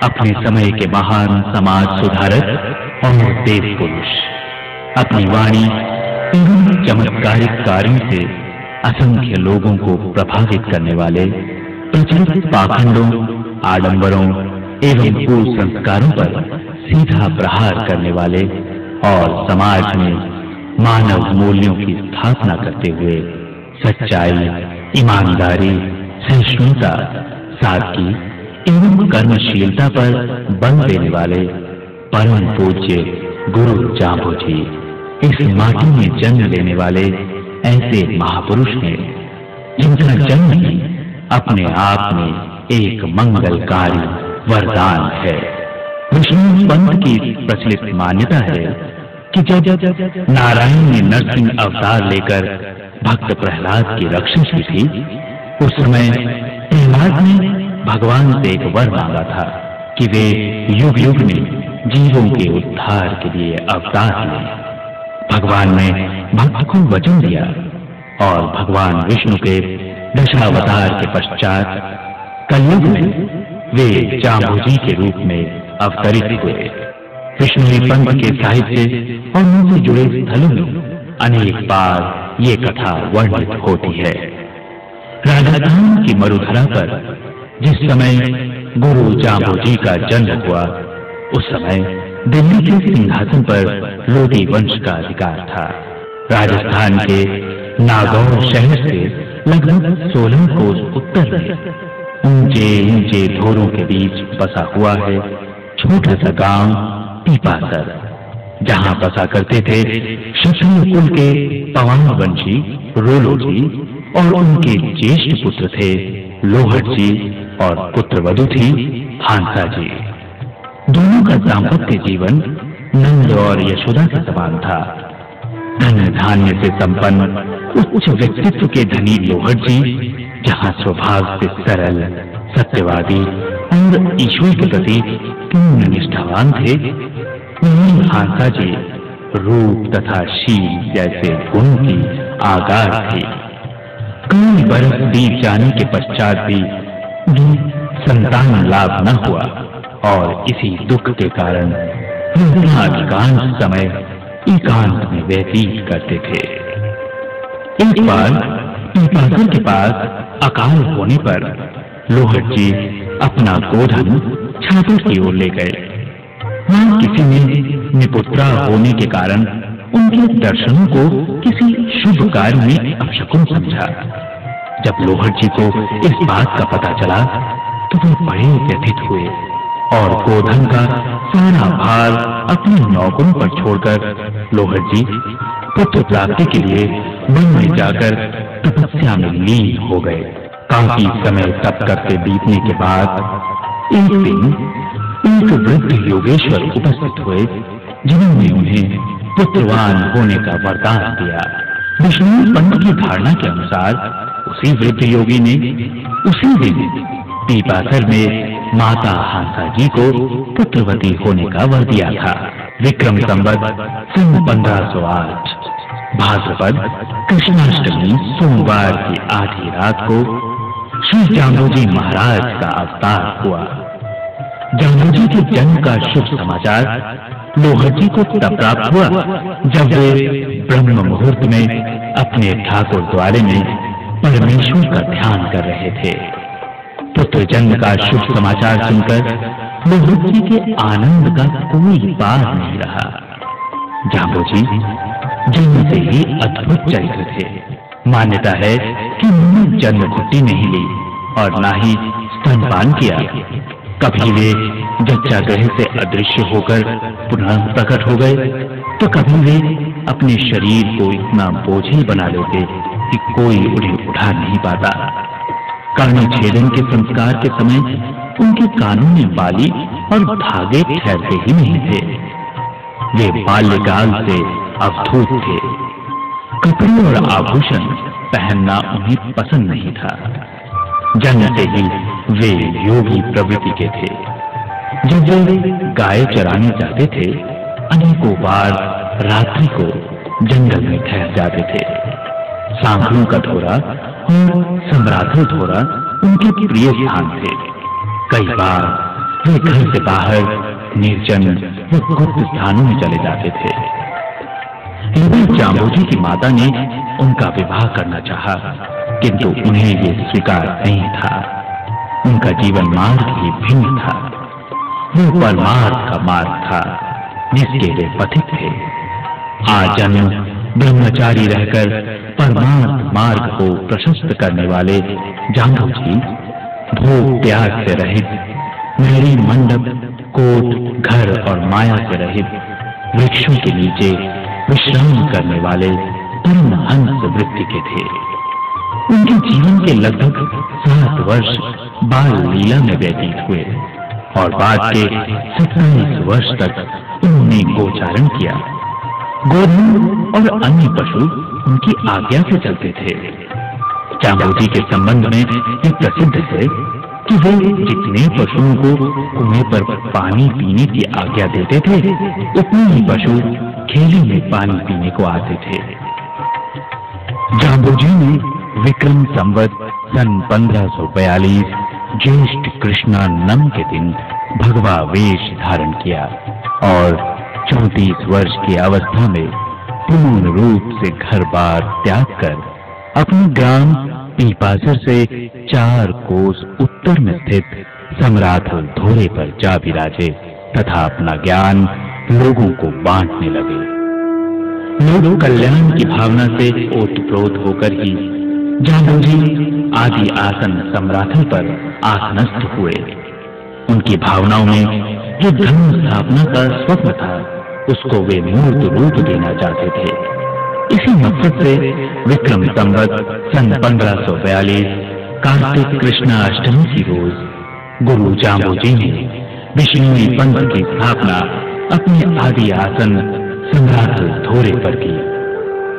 अपने समय के महान समाज सुधारक और देव पुरुष। अपनी वाणी एवं चमत्कारिक कार्यों से असंख्य लोगों को प्रभावित करने वाले, प्रचलित पाखंडों, आडंबरों एवं कुसंस्कारों पर सीधा प्रहार करने वाले और समाज में मानव मूल्यों की स्थापना करते हुए सच्चाई, ईमानदारी, सहिष्णुता, सादगी एवं कर्मशीलता पर बल देने वाले परम पूज्य गुरु जांबू जी इस माटी में जन्म लेने वाले ऐसे महापुरुष हैं जिनका जन्म ही अपने आप में एक मंगलकारी वरदान है। विष्णु पंथ की प्रचलित मान्यता है कि जब नारायण ने नरसिंह अवतार लेकर भक्त प्रहलाद की रक्षा की थी, उस समय प्रहलाद ने भगवान से एक वर मांगा था कि वे युग युग में जीवों के उद्धार के लिए अवतार लें। भगवान ने भक्त को वचन दिया और भगवान विष्णु के दशावतार के पश्चात कलयुग में वे जांबू जी के रूप में अवतरित हुए। विष्णु पंथ के साहित्य और उनसे जुड़े स्थलों में अनेक बार ये कथा वर्णित होती है। राजस्थान की मरुधरा पर जिस समय गुरु जांबू जी का जन्म हुआ, उस समय दिल्ली के सिंहासन पर लोधी वंश का अधिकार था। राजस्थान के नागौर शहर से लगभग 16 कोस उत्तर में ऊंचे ऊंचे धोरों के बीच बसा हुआ है छोटा सा गांव पीपासर, जहां बसा करते थे क्षत्रिय कुल के पवन वंशी रोलो जी और उनके ज्येष्ठ पुत्र थे लोहट जी और पुत्रवधु थी हांसा जी। दोनों का दाम्पत्य जीवन नंद और यशोदा के समान था। धन धान्य से संपन्न उच्च व्यक्तित्व के धनी लोहट जी जहां स्वभाव से सरल, सत्यवादी और ईश्वर के प्रति पूर्ण निष्ठावान थे, वहीं हांसा जी रूप तथा शील जैसे गुण की आगार थी। कई बरस बीत जाने के पश्चात भी संतान लाभ न हुआ और इसी दुख के कारण वे अधिकांश समय एकांत में व्यतीत करते थे। एक बार पीपासर के पास अकाल होने पर लोहट जी अपना गोधन छात्र की ओर ले गए। वहां किसी ने निपुत्रा होने के कारण उनके दर्शनों को किसी शुभ कार्य में अपशकुन समझा। जब लोहट जी को इस बात का पता चला तो वे बड़े व्यथित हुए और गोधन का सारा भार अपने नौकरों पर छोड़कर लोहट जी पुत्र प्राप्ति के लिए वन में जाकर तपस्या में लीन हो गए। काफी समय तप करते बीतने के बाद एक दिन एक वृद्ध योगेश्वर उपस्थित हुए जिन्होंने उन्हें पुत्रवान होने का वरदान दिया। विष्णु पंथ की धारणा के अनुसार उसी वृद्ध योगी ने उसी दिन पीपासर में माता हांसा जी को पुत्रवती होने का वर दिया था। विक्रम संवत सन 1508 भाद्रपद कृष्णाष्टमी सोमवार की आधी रात को श्री जांबू जी महाराज का अवतार हुआ। जांबू जी के जन्म का शुभ समाचार लोहट जी को तब प्राप्त हुआ जब वे ब्रह्म मुहूर्त में अपने ठाकुर द्वारे में परमेश्वर का ध्यान कर रहे थे। पुत्र जन्म का शुभ समाचार सुनकर लोहट जी के आनंद का कोई पार नहीं रहा। जांबू जी जन्म से ही अद्भुत चरित्र थे। मान्यता है कि उन्होंने जन्म घुट्टी नहीं ली और ना ही स्तनपान किया। कभी वे जच्चा ग्रह से अदृश्य होकर पुनः प्रकट हो गए तो कभी वे अपने शरीर को इतना बोझिल बना लेते कि कोई उन्हें उठा नहीं पाता। कर्णछेदन के संस्कार के समय उनके कानों में बाली और धागे ठहरते ही नहीं थे। वे बाल्यकाल से अवधूत थे। कपड़े और आभूषण पहनना उन्हें पसंद नहीं था। जन्म से ही वे योगी प्रवृत्ति के थे। जब वे गाय चराने जाते थे, अनेकों बार रात्रि को जंगल में ठहर जाते थे। सांभलों का धोरा और सम्राथल धोरा उनके प्रिय स्थान थे। कई बार वे घर से बाहर निर्जन व गुप्त स्थानों में चले जाते थे। लेकिन जाम्बोजी की माता ने उनका विवाह करना चाहा, किंतु उन्हें ये स्वीकार नहीं था। उनका जीवन मार्ग ही भिन्न था। वो परमार्थ का मार्ग था जिसके वे पथिक थे। आजन्म ब्रह्मचारी रहकर परमार्थ मार्ग को प्रशस्त करने वाले जाम्बोजी भोग त्याग से रहित, मेरी मंडप, कोट, घर और माया से रहित वृक्षों के नीचे विश्राम करने वाले परमहंस वृत्ति के थे। उनके जीवन के लगभग 7 वर्ष बाल लीला में व्यतीत हुए और बाद के 27 वर्ष तक उन्होंने गोचारण किया। गोधन और अन्य पशु उनकी आज्ञा से चलते थे। जाम्बोजी के संबंध में यह प्रसिद्ध है कि वे जितने पशुओं को कुएं पर पानी पीने की आज्ञा देते थे, उतने ही पशु खेली में पानी पीने को आते थे। जाम्बोजी ने विक्रम संवत सन 1542 ज्येष्ठ कृष्णा नम के दिन भगवा वेश धारण किया और 34 वर्ष की अवस्था में पूर्ण रूप से घर बार त्याग कर अपने ग्राम पीपासर से 4 कोस उत्तर में स्थित सम्राथल धोरे पर जा विराजे तथा अपना ज्ञान लोगों को बांटने लगे। लोक कल्याण की भावना से ओतप्रोत होकर ही जाम्बोजी आदि आसन सम्राथल पर आसनस्थ हुए। उनकी भावनाओं में जो धर्म स्थापना का स्वप्न था, उसको वे मूर्त रूप देना चाहते थे। इसी मकसद से विक्रम संवत सन 1542 कार्तिक कृष्ण अष्टमी की रोज गुरु जाम्बोजी ने विष्णुई पंथ की स्थापना अपने आदि आसन सम्राथल धोरे पर की।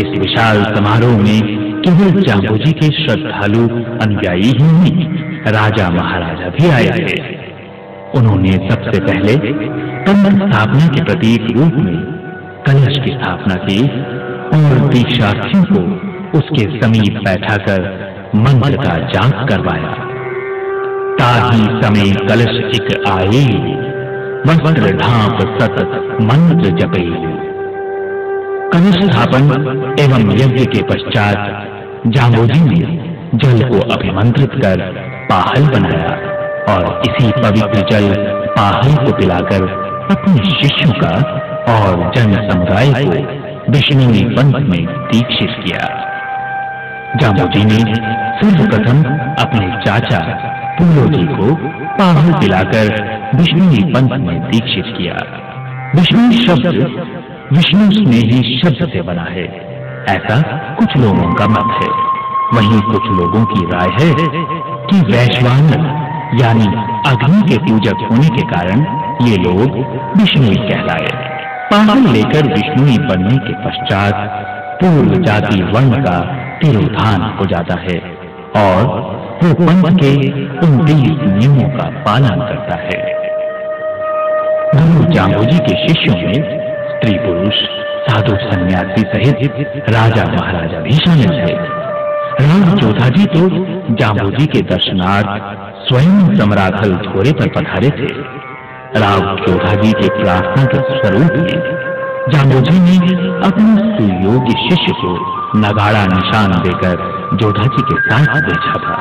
इस विशाल समारोह में केवल जाम्बोजी के श्रद्धालु अनुयायी ही नहीं, राजा महाराजा भी आए थे। उन्होंने सबसे पहले पंथ स्थापना के प्रतीक रूप में कलश की स्थापना की और दीक्षार्थियों को उसके समीप बैठाकर मंत्र का जाप करवाया। ताही समय कलश इक आए, वस्त्र ढांप सतत मंत्र जपे। कलश स्थापन एवं यज्ञ के पश्चात जाम्बोजी ने जल को अभिमंत्रित कर पाहल बनाया और इसी पवित्र जल पाहल को पिलाकर अपने शिष्यों का और जन समुदाय को विष्णुई पंथ में दीक्षित किया। जाम्बोजी ने सर्वप्रथम अपने चाचा पुलोजी को पाहल पिलाकर विष्णुई पंथ में दीक्षित किया। विष्णु शब्द विष्णु स्नेही शब्द से बना है, ऐसा कुछ लोगों का मत है। वहीं कुछ लोगों की राय है कि वैश्वानर यानी अग्नि के पूजक होने के कारण ये लोग विष्णुई कहलाए। पाहल लेकर विष्णुई बनने के पश्चात पूर्व जाति वर्ण का तिरोधान हो जाता है और वो पंथ के 29 नियमों का पालन करता है। गुरु जाम्बोजी के शिष्यों में स्त्री पुरुष साधु सन्यासी सहित राजा महाराजा भी शामिल थे। राव जोधाजी तो जाम्बोजी के दर्शनार्थ स्वयं सम्राथल धोरे पर पधारे थे। राव जोधाजी के प्रार्थना के स्वरूप में जाम्बोजी ने अपने सुयोग्य शिष्य को नगाड़ा निशान देकर जोधाजी के साथ भेजा था।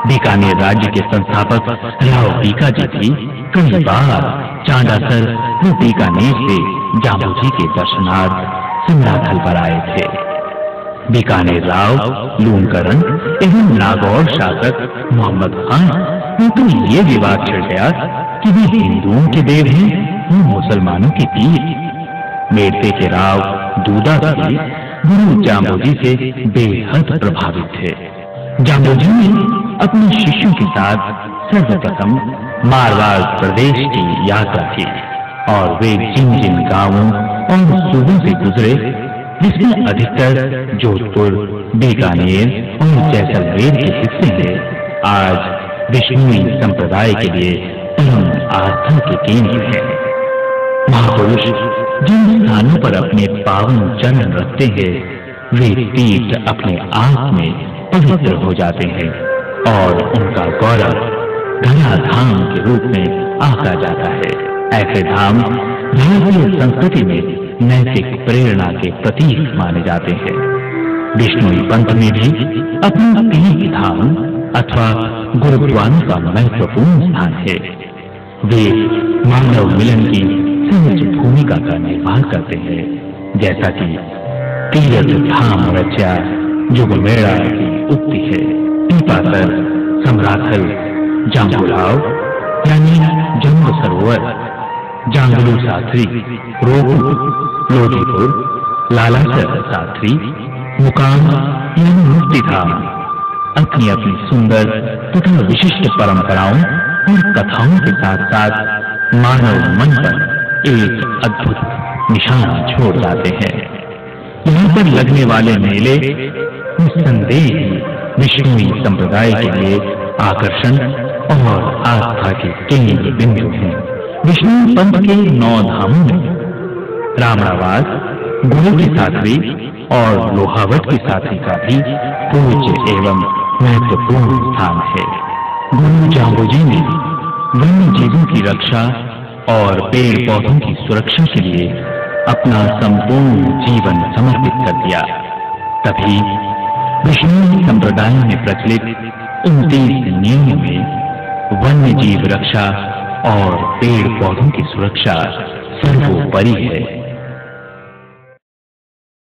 बीकानेर राज्य के संस्थापक राव बीकाजी भी कई बार चांडासर व बीकानेर से जाम्बोजी के दर्शनार्थ सम्राथल पर आए थे। बीकानेर राव लूणकरण एवं नागौर शासक मोहम्मद खान तो ये विवाद छिड़ गया कि वे हिंदुओं के देव हैं या मुसलमानों के पीर। मेरते के राव दूदा भी गुरु जाम्बोजी से बेहद प्रभावित थे। जाम्बोजी ने अपने शिष्यों के साथ सर्वप्रथम मारवाड़ प्रदेश की यात्रा की और वे जिन जिन गांवों और सूबों से गुजरे, जिसमें अधिकतर जोधपुर, बीकानेर और जैसलमेर के हिस्से हैं, आज विष्णुई संप्रदाय के लिए परम आस्था के केंद्र हैं। महापुरुष जिन स्थानों पर अपने पावन चरण रखते हैं, वे तीर्थ अपने आप में पवित्र हो जाते हैं और उनका गौरव धराधाम के रूप में आका जाता है। ऐसे धाम भारतीय संस्कृति में नैतिक प्रेरणा के प्रतीक माने जाते हैं। विष्णुई पंथ में भी अपना तीर्थ धाम अथवा गुरुद्वारों का महत्वपूर्ण स्थान है। वे मानव मिलन की सहज भूमिका का निर्वाह करते हैं, जैसा कि तीर्थ धाम रचा जुगमेड़ा की उक्ति है। पीपासर, सम्राथल, जांबुलाव यानी जंब सरोवर, जांगलू साथरी, रोहू, लोधीपुर, लालासर साथरी, मुकाम यानी मुक्ति धाम अपनी अपनी सुंदर तथा विशिष्ट परंपराओं और कथाओं के साथ साथ मानव मन पर एक अद्भुत निशान छोड़ जाते हैं। यहाँ पर लगने वाले मेले निस्संदेह विष्णुई संप्रदाय के लिए आकर्षण और आस्था के केंद्र बिंदु हैं। विष्णु पंथ के 9 धामों में रामणावास, गुरु की साथरी और लोहावट की साथरी का भी पूज्य एवं महत्वपूर्ण स्थान है। गुरु जांबुजी ने वन्य जीवों की रक्षा और पेड़ पौधों की सुरक्षा के लिए अपना संपूर्ण जीवन समर्पित कर दिया। तभी विष्णु संप्रदाय में प्रचलित 29 नियमों में वन्य जीव रक्षा और पेड़ पौधों की सुरक्षा सर्वोपरि है।